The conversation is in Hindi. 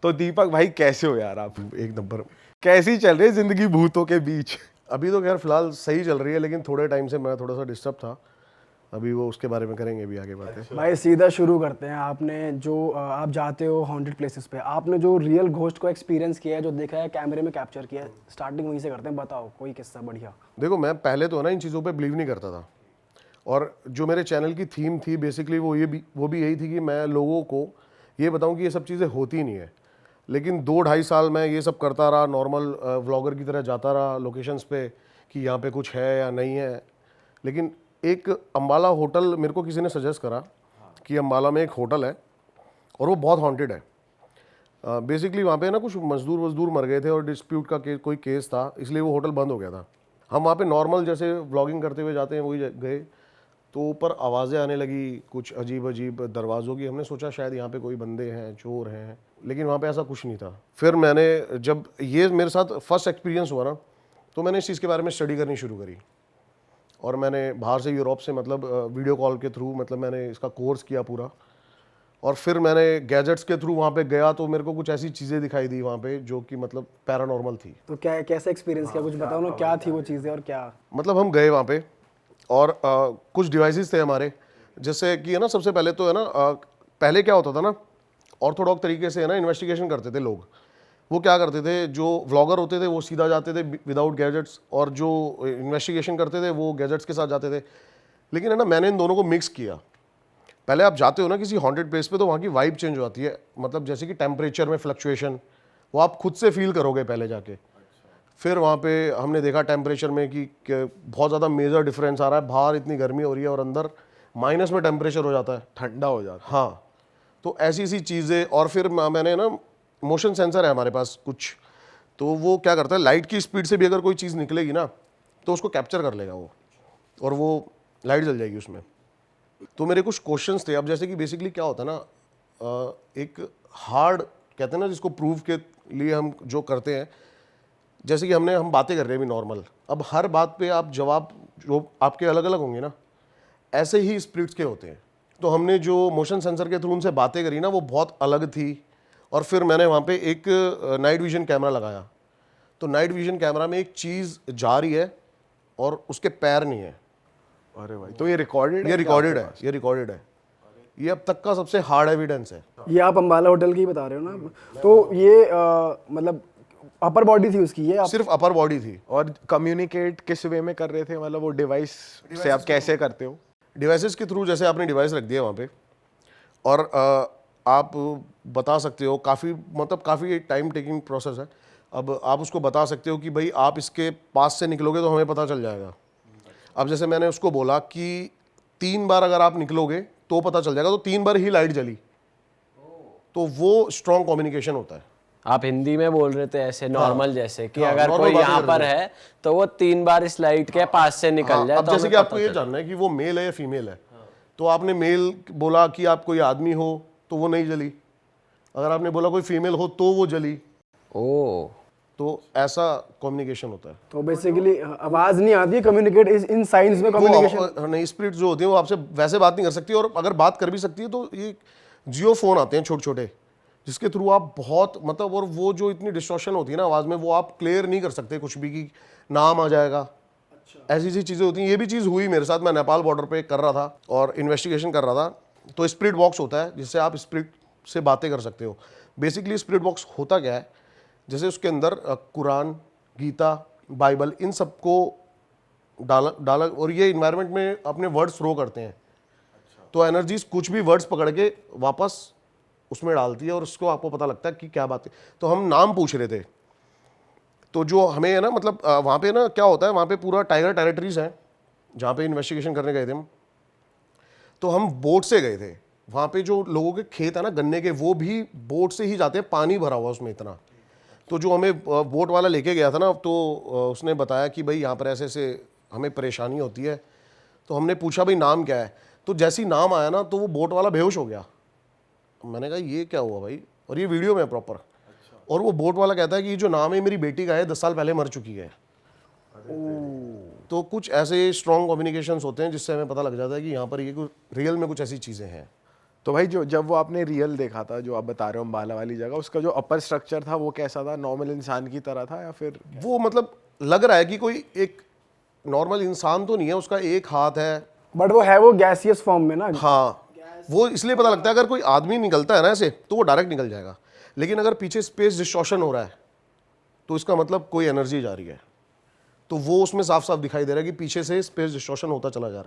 तो दीपक भाई कैसे हो यार आप? एक नंबर। कैसी चल रही है जिंदगी भूतों के बीच? अभी तो खैर फिलहाल सही चल रही है, लेकिन थोड़े टाइम से मैं थोड़ा सा डिस्टर्ब था। अभी वो उसके बारे में करेंगे भी आगे बातें। भाई सीधा शुरू करते हैं। आपने जो आप जाते हो हॉन्टेड प्लेसेस पे, आपने जो रियल घोस्ट को एक्सपीरियंस किया है, जो देखा है, कैमरे में कैप्चर किया है, स्टार्टिंग वहीं से करते हैं। बताओ कोई किस्सा बढ़िया। देखो, मैं पहले तो ना इन चीज़ों पे बिलीव नहीं करता था, और जो मेरे चैनल की थीम थी बेसिकली वो भी यही थी कि मैं लोगों को ये बताऊं कि ये सब चीज़ें होती नहीं है। लेकिन 2-2.5 साल मैं ये सब करता रहा, नॉर्मल व्लॉगर की तरह जाता रहा लोकेशंस पे कि यहाँ पे कुछ है या नहीं है। लेकिन एक अम्बाला होटल मेरे को किसी ने सजेस्ट करा कि अम्बाला में एक होटल है और वो बहुत हॉन्टेड है। बेसिकली वहाँ पे ना कुछ मजदूर मर गए थे और डिस्प्यूट का कोई केस था, इसलिए वो होटल बंद हो गया था। हम वहाँ पे नॉर्मल जैसे व्लॉगिंग करते हुए जाते हैं वही गए, तो ऊपर आवाज़ें आने लगी कुछ अजीब अजीब दरवाज़ों की। हमने सोचा शायद यहाँ पे कोई बंदे हैं, चोर हैं, लेकिन वहाँ पे ऐसा कुछ नहीं था। फिर मैंने, जब ये मेरे साथ फर्स्ट एक्सपीरियंस हुआ ना, तो मैंने इस चीज़ के बारे में स्टडी करनी शुरू करी, और मैंने बाहर से यूरोप से मतलब वीडियो कॉल के थ्रू मतलब मैंने इसका कोर्स किया पूरा। और फिर मैंने गैजेट्स के थ्रू वहाँ पे गया, तो मेरे को कुछ ऐसी चीज़ें दिखाई दी वहाँ पे जो कि मतलब पैरानॉर्मल थी। तो क्या कैसा एक्सपीरियंस किया, कुछ बताओ ना, क्या थी वो चीज़ें और क्या? मतलब हम गए वहाँ पे और कुछ डिवाइसेस थे हमारे, जैसे कि है ना, सबसे पहले तो है ना, पहले क्या होता था ना, ऑर्थोडॉक्स तरीके से है ना इन्वेस्टिगेशन करते थे लोग। वो क्या करते थे, जो व्लॉगर होते थे वो सीधा जाते थे विदाउट गैजेट्स, और जो इन्वेस्टिगेशन करते थे वो गैजेट्स के साथ जाते थे। लेकिन है ना, मैंने इन दोनों को मिक्स किया। पहले आप जाते हो ना किसी हॉन्टेड प्लेस पे, तो वहाँ की वाइब चेंज हो जाती है, मतलब जैसे कि टेम्परेचर में फ्लक्चुएशन वो आप खुद से फील करोगे पहले जाके। फिर वहाँ पे हमने देखा टेम्परेचर में कि बहुत ज़्यादा मेजर डिफरेंस आ रहा है, बाहर इतनी गर्मी हो रही है और अंदर माइनस में टेम्परेचर हो जाता है, ठंडा हो जाता है। हाँ। तो ऐसी सी चीज़ें। और फिर मैंने ना, मोशन सेंसर है हमारे पास कुछ, तो वो क्या करता है, लाइट की स्पीड से भी अगर कोई चीज़ निकलेगी ना तो उसको कैप्चर कर लेगा वो, और वो लाइट जल जाएगी उसमें। तो मेरे कुछ क्वेश्चंस थे। अब जैसे कि बेसिकली क्या होता है ना, एक हार्ड कहते हैं ना जिसको प्रूव के लिए हम जो करते हैं, जैसे कि हम बातें कर रहे हैं अभी नॉर्मल, अब हर बात पे आप जवाब जो आपके अलग अलग होंगे ना, ऐसे ही स्पिरिट्स के होते हैं। तो हमने जो मोशन सेंसर के थ्रू उनसे बातें करी ना, वो बहुत अलग थी। और फिर मैंने वहाँ पे एक नाइट विजन कैमरा लगाया, तो नाइट विजन कैमरा में एक चीज़ जा रही है और उसके पैर नहीं है। अरे भाई, तो ये रिकॉर्डेड है? ये रिकॉर्डेड है, ये रिकॉर्डेड है। ये अब तक का सबसे हार्ड एविडेंस है। ये आप अम्बाला होटल की ही बता रहे हो ना? तो ये मतलब अपर बॉडी थी उसकी, ये सिर्फ अपर बॉडी थी। और कम्युनिकेट किस वे में कर रहे थे, मतलब वो डिवाइस से आप कैसे करते हो? डिवाइसेस के थ्रू, जैसे आपने डिवाइस रख दिया वहाँ पे, और आप बता सकते हो, काफ़ी टाइम टेकिंग प्रोसेस है। अब आप उसको बता सकते हो कि भाई आप इसके पास से निकलोगे तो हमें पता चल जाएगा। अब जैसे मैंने उसको बोला कि 3 बार अगर आप निकलोगे तो पता चल जाएगा, तो 3 बार ही लाइट जली, तो वो स्ट्रॉन्ग कम्युनिकेशन होता है। आप हिंदी में बोल रहे थे ऐसे नॉर्मल जैसे कि हाँ, अगर normal कोई बातें यहाँ कर पर रहे है तो वो 3 बार इस लाइट के पास से निकल हाँ, जाए। अब तो जैसे हमें कि आपको पता ये चले। जानना है कि वो मेल है या फीमेल है, तो आपने मेल बोला कि आप कोई आदमी हो तो वो नहीं जली, अगर आपने बोला कोई फीमेल हो तो वो जली। ओ, तो ऐसा कम्युनिकेशन होता है। तो बेसिकली आवाज नहीं आती है, कम्युनिकेट इन साइंस में कम्युनिकेशन। नहीं, स्पिरिट जो होती है वो आपसे वैसे बात नहीं कर सकती, और अगर बात कर भी सकती है तो ये जियो फोन आते हैं छोटे छोटे, जिसके थ्रू आप बहुत मतलब, और वो जो इतनी डिस्टॉर्शन होती है ना आवाज़ में, वो आप क्लियर नहीं कर सकते कुछ भी, कि नाम आ जाएगा। ऐसी सी चीज़ें होती हैं। ये भी चीज़ हुई मेरे साथ, मैं नेपाल बॉर्डर पे कर रहा था और इन्वेस्टिगेशन कर रहा था। तो स्पिरिट बॉक्स होता है जिससे आप स्पिरिट से बातें कर सकते हो। बेसिकली स्पिरिट बॉक्स होता क्या है, जैसे उसके अंदर कुरान, गीता, बाइबल, इन सबको डाला और ये इन्वायरमेंट में अपने वर्ड्स थ्रो करते हैं। तो एनर्जीज कुछ भी वर्ड्स पकड़ के वापस उसमें डालती है, और उसको आपको पता लगता है कि क्या बात है। तो हम नाम पूछ रहे थे, तो जो हमें है ना, मतलब वहाँ पे ना क्या होता है, वहाँ पे पूरा टाइगर टेरिटरीज है जहाँ पे इन्वेस्टिगेशन करने गए थे हम। तो हम बोट से गए थे, वहाँ पे जो लोगों के खेत है ना गन्ने के, वो भी बोट से ही जाते हैं, पानी भरा हुआ उसमें इतना। तो जो हमें बोट वाला लेके गया था ना, तो उसने बताया कि भाई यहाँ पर ऐसे ऐसे हमें परेशानी होती है। तो हमने पूछा भाई नाम क्या है, तो जैसे ही नाम आया ना तो वो बोट वाला बेहोश हो गया। मैंने कहा ये क्या हुआ भाई, और ये वीडियो में प्रॉपर। और वो बोट वाला कहता है कि ये जो नाम है मेरी बेटी का है, 10 साल पहले मर चुकी है। तो कुछ ऐसे स्ट्रॉन्ग कम्युनिकेशंस होते हैं जिससे हमें पता लग जाता है कि यहाँ पर ये कुछ रियल में कुछ ऐसी चीज़ें हैं। तो भाई जो जब वो आपने रियल देखा था, जो आप बता रहे हो अम्बाला वाली जगह, उसका जो अपर स्ट्रक्चर था वो कैसा था? नॉर्मल इंसान की तरह था या फिर? वो मतलब लग रहा है कि कोई एक नॉर्मल इंसान तो नहीं है, उसका एक हाथ है। बट वो है वो गैसियस फॉर्म में ना। हाँ, वो इसलिए पता लगता है अगर कोई आदमी निकलता है ना ऐसे तो वो डायरेक्ट निकल जाएगा, लेकिन अगर पीछे स्पेस डिस्टॉर्शन हो रहा है तो इसका मतलब कोई एनर्जी जा रही है। तो वो उसमें साफ साफ दिखाई दे रहा है कि पीछे से स्पेस डिस्टॉर्शन होता चला जा रहा है।